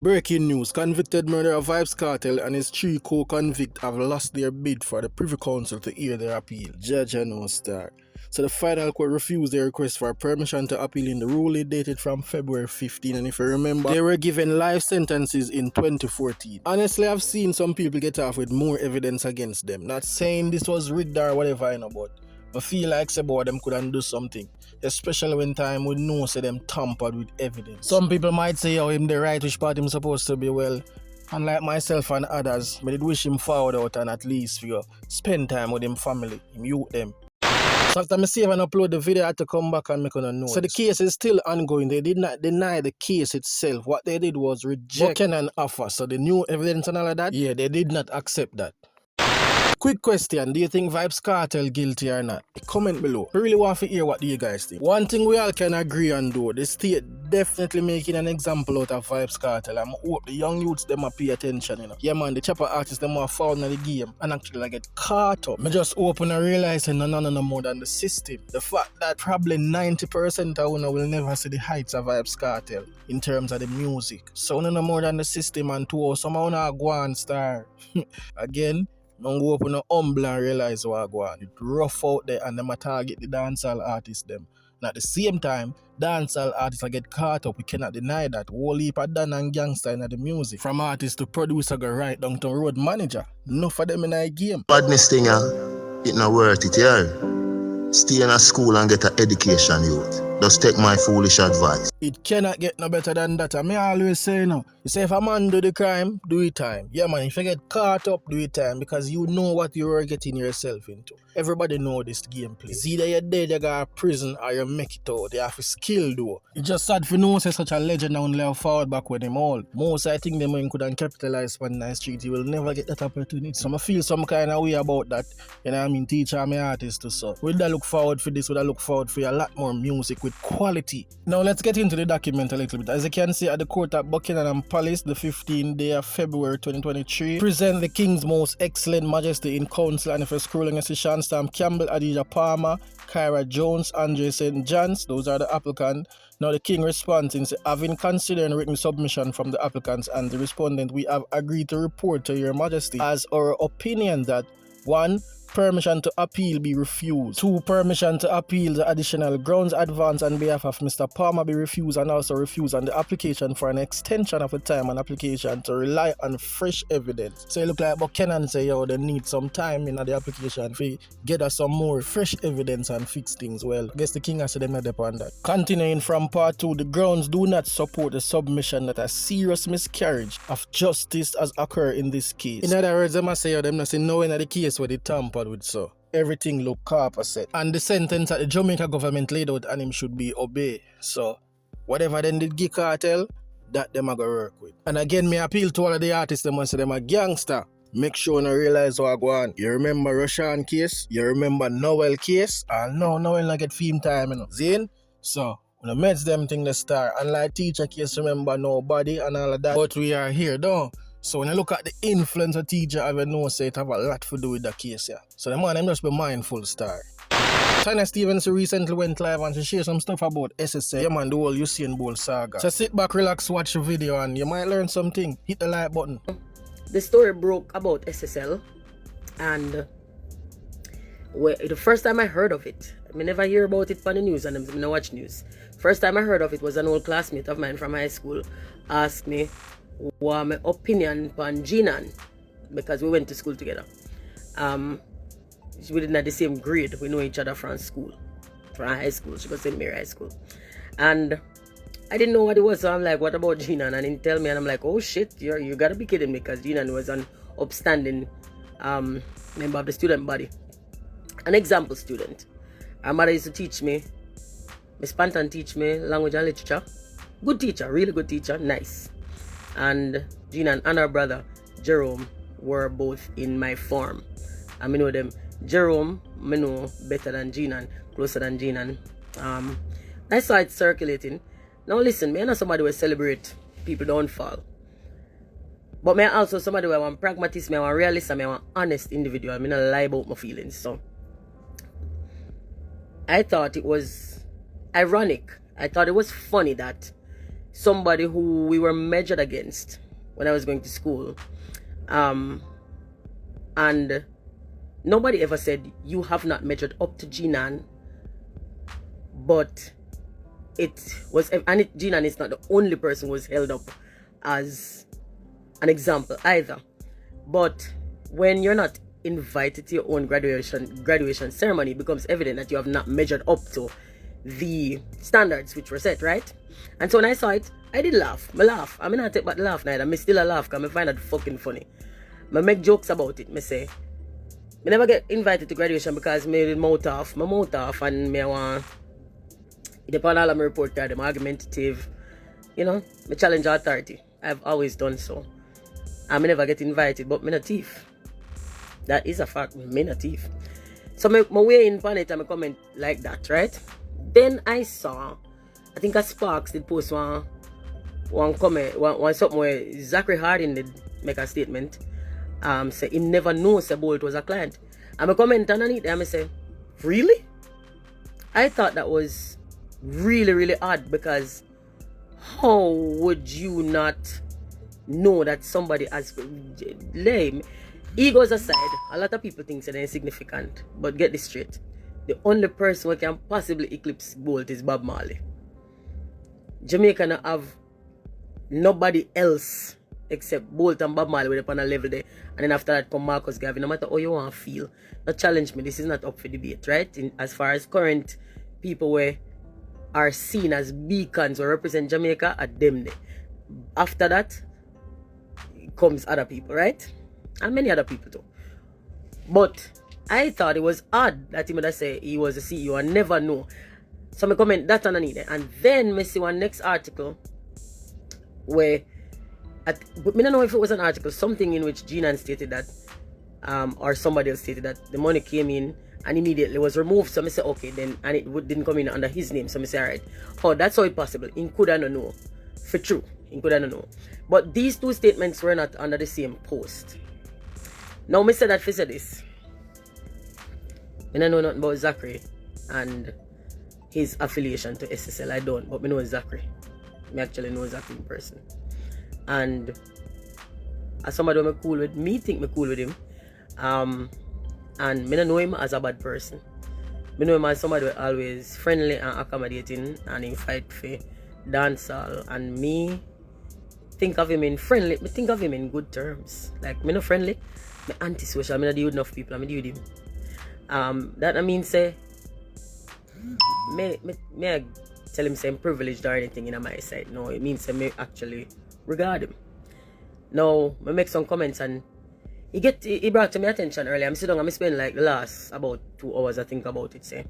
Breaking news, convicted murderer Vybz Kartel and his 3 co-convicts have lost their bid for the Privy Council to hear their appeal. Judge and no star. So the final court refused their request for permission to appeal in the ruling dated from February 15, and if you remember, they were given life sentences in 2014. Honestly, I've seen some people get off with more evidence against them. Not saying this was rigged or whatever, but I feel like some of them couldn't do something. Especially when time we know say them tampered with evidence. Some people might say, oh, him the right which part him supposed to be. Well, unlike myself and others, I did wish him forward out and at least spend time with him family, him youth them. So after I save and upload the video, I had to come back and make a note. So the case is still ongoing. They did not deny the case itself. What they did was reject Buchanan offer. So the new evidence and all of that, yeah, they did not accept that. Quick question, do you think Vybz Kartel guilty or not? Comment below. We really want to hear what you guys think. One thing we all can agree on though, the state definitely making an example out of Vybz Kartel. I hope the young youths them a pay attention, Yeah man, the chopper artists them are found in the game and actually get caught up. I just open and realize no more than the system. The fact that probably 90% of una will never see the heights of Vybz Kartel in terms of the music. So no more than the system and two, some of una go and star. Again, don't go up on a humble and realize what go on. It's rough out there and them a target the dancehall artists them. And at the same time, dancehall artists get caught up. We cannot deny that. Whole heap of Dan and gangster in the music. From artist to producer go right down to road manager. Enough of them in a game. Badness thing, it not worth it, yeah. Stay in a school and get an education, youth. Just take my foolish advice. It cannot get no better than that. I always say, you say if a man do the crime, do it time. Yeah man, if you get caught up, do it time. Because you know what you are getting yourself into. Everybody know this gameplay. It's either you're dead, you go to prison, or you make it out. You have a skill though. It's just sad for no say such a legend only have forward back with them all. Most I think them when couldn't capitalize on the street, you will never get that opportunity. So I feel some kind of way about that. You know what I mean? Teacher and artist to so. Would I look forward for this? Would I look forward for a lot more music with quality? Now let's get into the document a little bit. As you can see at the court at Buckingham Palace, the 15th day of February 2023, present the King's Most Excellent Majesty in Council, and if you're scrolling you see Sean Stamp Campbell, Adija Palmer, Kyra Jones, Andre St. John's, those are the applicants. Now the King responds and says, having considered written submission from the applicants and the respondent, we have agreed to report to your majesty as our opinion that 1. Permission to appeal be refused. 2. Permission to appeal the additional grounds advance on behalf of Mr. Palmer be refused, and also refused on the application for an extension of the time on application to rely on fresh evidence. So it look like Buchanan say, yo, they need some time in the application to get us some more fresh evidence and fix things. Well, I guess the King has to them upon that. Continuing from part 2, the grounds do not support the submission that a serious miscarriage of justice has occurred in this case. In other words, they must say, them not say no in the case where they tamper with so. Everything look opposite. And the sentence that the Jamaica government laid out on him should be obeyed. So, whatever them did give Kartel, that them are going to work with. And again, me appeal to all of the artists, them say them a gangster. Make sure you realize what go on. You remember Roshan case? You remember Noel case? And no, Noel not get fame time, Zane? So, when the meds them think the star. Unlike teacher case, remember nobody and all of that. But we are here, though. So when I look at the influence of teacher, I know say it have a lot to do with the case, So the man, them just be mindful, star. Tanya Stephens recently went live and she shared some stuff about SSL. Yeah man, the whole Usain Bolt saga. So sit back, relax, watch the video and you might learn something. Hit the like button. The story broke about SSL and the first time I heard of it, I never hear about it on the news and I never watch news. First time I heard of it was an old classmate of mine from high school asked me what my opinion on Jinan, because we went to school together. We didn't have the same grade. We know each other from school, from high school. She was in Mary High School. And I didn't know what it was, so I'm like, what about Jinan? And he tell me, and I'm like, oh shit, you gotta be kidding me, because Jinan was an upstanding member of the student body. An example student. Our mother used to teach me, Miss Panton teach me language and literature. Good teacher, really good teacher, nice. And Jinan and her brother Jerome were both in my form. I know them. Jerome, I know better than Jinan, closer than Jinan. I saw it circulating. Now listen, me not somebody will celebrate people downfall. But me also somebody who I want pragmatist, me I want realist, and me I want honest individual. I not lie about my feelings. So I thought it was ironic. I thought it was funny that somebody who we were measured against when I was going to school. And nobody ever said you have not measured up to Jinan, but Jinan is not the only person who was held up as an example either. But when you're not invited to your own graduation ceremony, it becomes evident that you have not measured up to the standards which were set, right? And so when I saw it, I did laugh. I laugh. I mean, I take back the laugh neither. I still a laugh because I find that fucking funny. I make jokes about it. I say, I never get invited to graduation because I made mouth off, and I want it depends on all of my report card, I'm argumentative, I challenge authority. I've always done so. I may never get invited, but I'm not thief. That is a fact, I'm not thief. So my way in on it and I comment like that, right? Then I saw, I think Sparks did post one comment, one something where Zachary Harding did make a statement. Say he never knows say Bolt was a client. And I comment underneath there and I say, really? I thought that was really, really odd, because how would you not know that somebody has lame? Egos aside, a lot of people think they're insignificant, but get this straight. The only person who can possibly eclipse Bolt is Bob Marley. Jamaica don't have nobody else except Bolt and Bob Marley with on a level there. And then after that come Marcus Garvey. No matter how you want to feel, not challenge me. This is not up for debate, right? As far as current people where are seen as beacons or represent Jamaica, are them there. After that comes other people, right? And many other people too. But I thought it was odd that he would say he was a CEO and never know. So I comment that underneath there. And then I see one next article where, but I don't know if it was an article, something in which Jinan stated that, or somebody else stated that the money came in and immediately was removed. So I say, okay, then, and it didn't come in under his name. So I say, all right, oh, that's how it possible. In could I not know? For true, in could I not know? But these two statements were not under the same post. Now, I say that for say this. I don't know nothing about Zachary and his affiliation to SSL. I don't, but I know Zachary. I actually know Zachary in person. And as somebody who I'm cool with, me think I'm cool with him. And I don't know him as a bad person. I know him as somebody who always friendly and accommodating and in fight for dancehall. And me think of him in friendly, I think of him in good terms. Like, me not friendly, me antisocial, me not deal with enough people, I deal with him. That I mean say, me I tell him say I'm privileged or anything in my side. No, it means I may actually regard him. Now, I make some comments and he brought to my attention earlier. I'm sitting down and I spend like the last about 2 hours I think about it. Say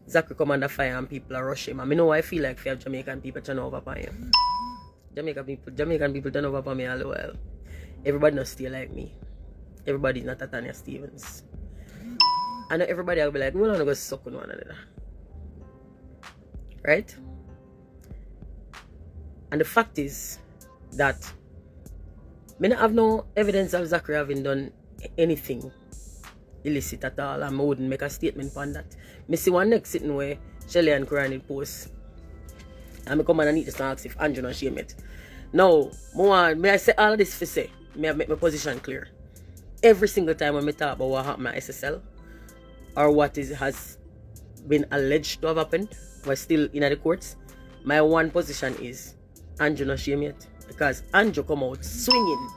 Zachary come under fire and people are rushing him. I know I feel like if you have Jamaican people turn over upon him. Jamaican people turn over upon me all the while. Everybody not stay like me. Everybody's not a Tanya Stephens. I know everybody will be like, we're not going to suck on one another. Right? And the fact is that I don't have no evidence of Zachary having done anything illicit at all, and I wouldn't make a statement on that. I see one next sitting where Shelly and Koran post, and I come and I need to ask if Andrew not shame it. Now, may I say all of this for say, may I make my position clear. Every single time when I talk about what happened at SSL, or what has been alleged to have happened, we're still in the courts, my one position is Andrew not shame yet. Because Andrew come out swinging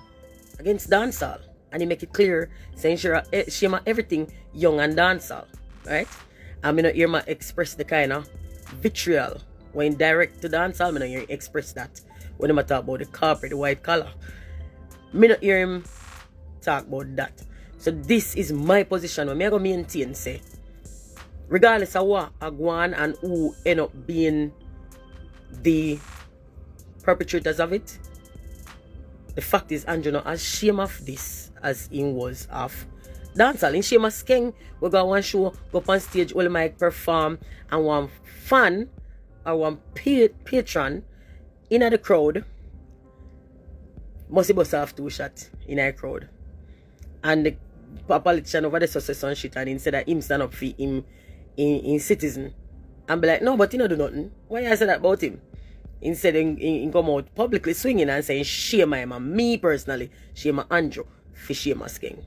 against dancehall, and he make it clear, saying shame everything young and dancehall, right? I'm not hear him express the kind of vitriol when direct to dancehall. I'm not hear him express that when I talk about the corporate, the white collar. I'm not hear him talk about that. So this is my position. When I go maintain, say, regardless of what I go on and who end up being the perpetrators of it, the fact is Andrew not as shame of this as he was of dancehall. In shame of skeng, we go one show, go up on stage, all the mic perform, and one fan or one patron in the crowd must bust off 2 shots in a crowd. And the politician over the success on shit, and instead of him stand up for him in citizen and be like, no, but he don't do nothing. Why I say that about him? Instead in come out publicly swinging and saying shame my man. Me personally, shame my Andrew for shame my skin.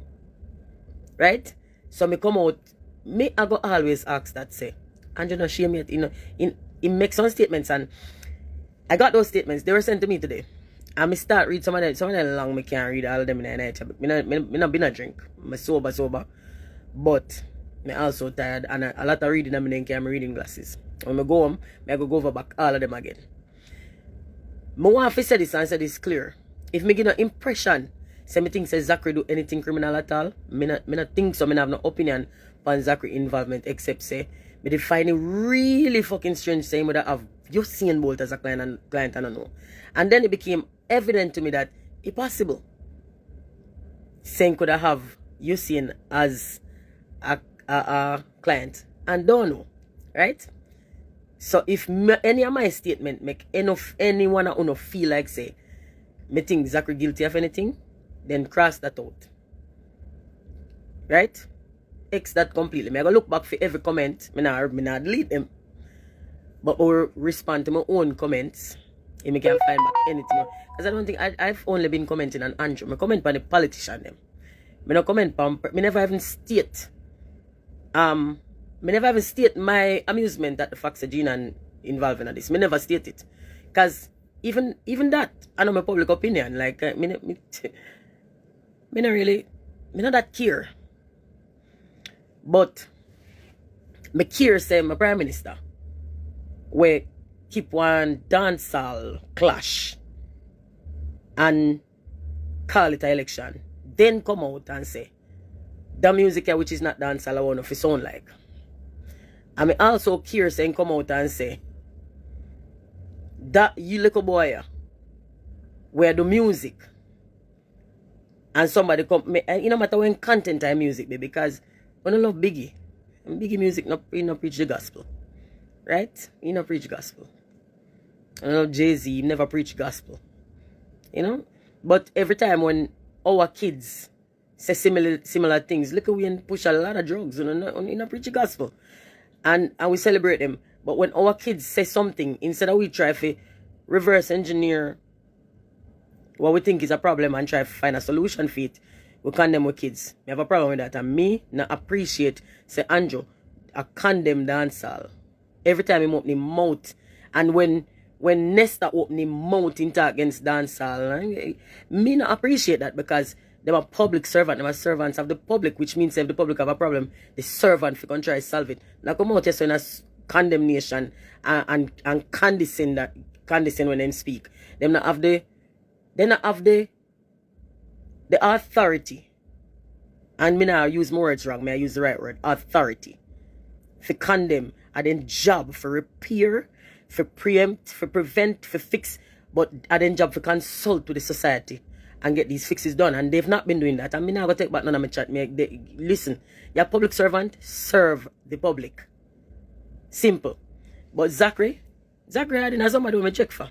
Right? So me come out, I go always ask that say, Andrew no shame yet. He make some statements and I got those statements. They were sent to me today. And me start read some of them long, me can't read all of them in the night. Me not been a drink. Me sober. But me also tired and a lot of reading them in my reading glasses. When I go home, I go over back all of them again. I want to say this and say this clear. If me get an impression, say me think say Zachary do anything criminal at all, me not think so, me have no opinion on Zachary involvement except say, me define it really fucking strange saying that have Usain Bolt as a client I don't know. And then it became evident to me that it's possible. Saying could I have Usain as a client and don't know, right? So if any of my statement make anyone who feel like say me think Zachary guilty of anything, then cross that out. Right? X that completely. Me I go look back for every comment. Me not delete them. But or respond to my own comments. If me can find back anything. Because I don't think I've only been commenting on Andrew. I comment on the politician them. Me no comment on me never even state my amusement at the fact that Jinan involved in this. Me never state it. Because even that, I know my public opinion. Like, me not that care. But, me care say my Prime Minister, we keep one dancehall clash and call it an election. Then come out and say, the music here which is not dancehall I want to sound like. And me also curious and come out and say that you little boy where the music and somebody come you no matter when content and music be because when I love Biggie and Biggie music he no preach the gospel. Right? He no preach gospel. I love Jay-Z, he never preach gospel. You know? But every time when our kids say similar things, look at we push a lot of drugs and not preach the gospel. And we celebrate them. But when our kids say something, instead of we try to reverse engineer what we think is a problem and try to find a solution for it, we condemn our kids. We have a problem with that. And me not appreciate, say Andrew, I condemn dancehall. Every time he open his mouth. And when Nesta open his mouth and talk against dancehall, me not appreciate that because they are public servant, they are servants of the public, which means if the public have a problem, the servant can try to solve it. Now come out here in a condemnation and condescend when they speak. They not have the authority. And me now use more words wrong, may I use the right word, authority. For condemn, and then job for repair, for preempt, for prevent, for fix, but and then job for consult with the society and get these fixes done. And they've not been doing that. And me now go take back none of my chat. Listen, you're a public servant, serve the public. Simple. But Zachary I didn't have somebody who me check for.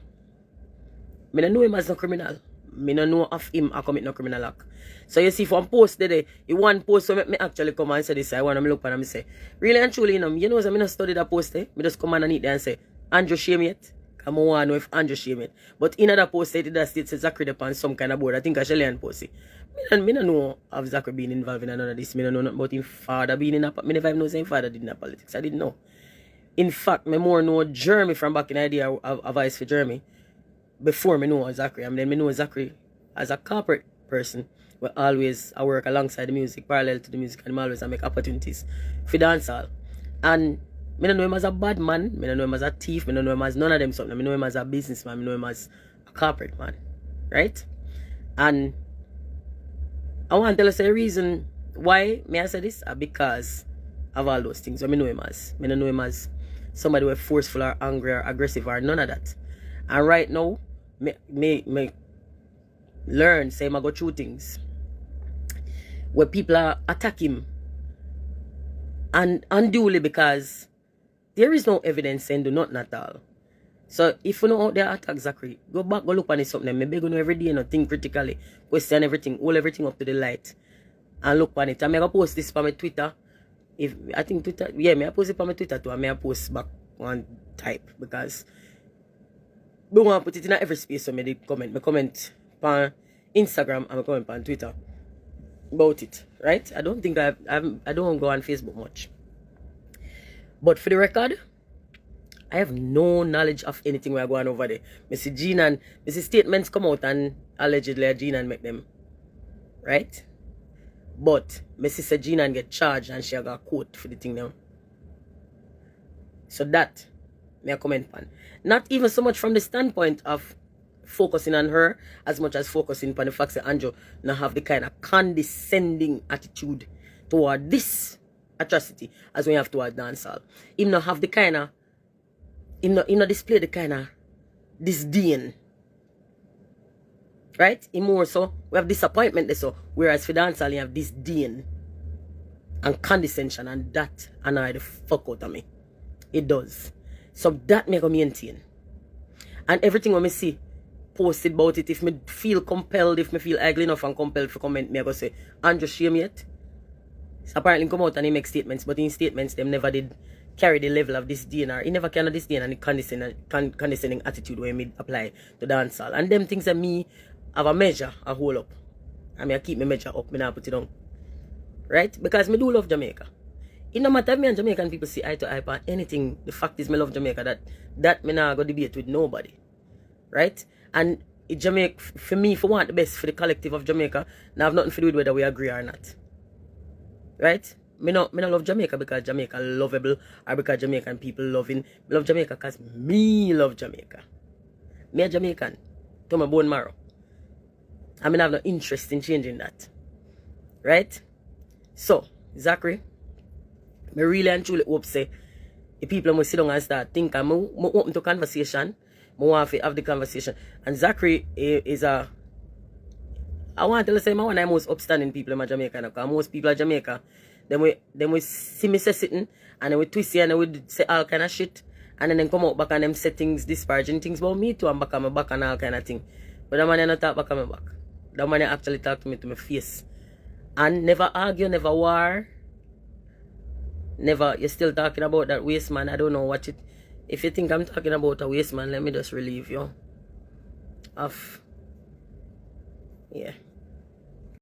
Me don't know him as a criminal. Me don't know of him I commit no criminal act. So you see, for one post today, one post so me actually come and say this. I want to look at and say, really and truly, you know I not study that post there. Me just come and eat there and say, Andrew shame yet? Come on, I know if Andrew shame it. But in other post it that states Zachary upon some kind of board. I think I shall post it. Me don't know of Zachary being involved in none of this. Me don't know nothing about his father being in a me never even know his father did in politics. I didn't know. In fact, me more know Jeremy from back in the idea of Vice for Jeremy before me know Zachary. And then me know Zachary as a corporate person. We always I work alongside the music, parallel to the music, and I always make opportunities for dancehall. And I don't know him as a bad man, I don't know him as a thief, I don't know him as none of them something. I know him as a businessman, I know him as a corporate man. Right? And I want to tell us a reason why I say this because of all those things. I know him as. I don't know him as somebody who is forceful or angry or aggressive or none of that. And right now, me learn, say I go through things where people are attacking him and unduly because there is no evidence saying do nothing at all. So if you know out there attack Zachary, go back, go look on something. Maybe go every day and think critically, question everything, hold everything up to the light and look on it. And I go post this on my Twitter. If I think Twitter, yeah, I post it on my Twitter too, and I post back one type because don't want to put it in every space so me comment. Me comment on Instagram and me comment on Twitter about it, right? I don't think I don't go on Facebook much. But for the record, I have no knowledge of anything we're going over there. Me see Jinan, me see statements come out and allegedly Jinan make them, right? But me see say Jinan get charged and she got quote for the thing now. So that me a comment on. Not even so much from the standpoint of focusing on her as much as focusing on the fact that Andrew now have the kind of condescending attitude toward this atrocity as we have toward dancehall. Him not have the kind of him not display the kind of disdain. Right? Him more so we have disappointment there so whereas for dancehall you have disdain and condescension, and that annoy the fuck out of me. It does. So that me go maintain. And everything when me see posted about it, if me feel compelled, if me feel ugly enough and compelled to comment, me I go say, Andrew shame yet? So apparently come out and he make statements, but in statements them never did carry the level of disdain, or he never carry disdain and the condescending attitude where me apply to dancehall. And them things that me have a measure, a hold up. I mean I keep my measure up, me not put it down. Right? Because me do love Jamaica. It no matter if me and Jamaican people see eye to eye on anything, the fact is me love Jamaica, that me not go debate with nobody. Right? And Jamaica, for me, for want the best for the collective of Jamaica, now have nothing to do with whether we agree or not. Right? Me not love Jamaica because Jamaica lovable or because Jamaican people loving. Me love Jamaica because me love Jamaica. Me a Jamaican to my bone marrow. I mean I have no interest in changing that. Right? So, Zachary, I really and truly hope say the people must sit down and start thinking. I'm open to conversation. I want to have the conversation. And Zachary is I want to say, I'm one of the most upstanding people in Jamaica. Because most people in Jamaica, then we see me say sitting, and then we twist here and we say all kind of shit. And then they come out back and them say things, disparaging things about me too, and back on my back and all kind of thing. But that man not talk back on my back. That man actually talk to me to my face. And never argue, never war. Never, you're still talking about that waste man. I don't know what it. If you think I'm talking about a waste man, let me just relieve you of. Yeah.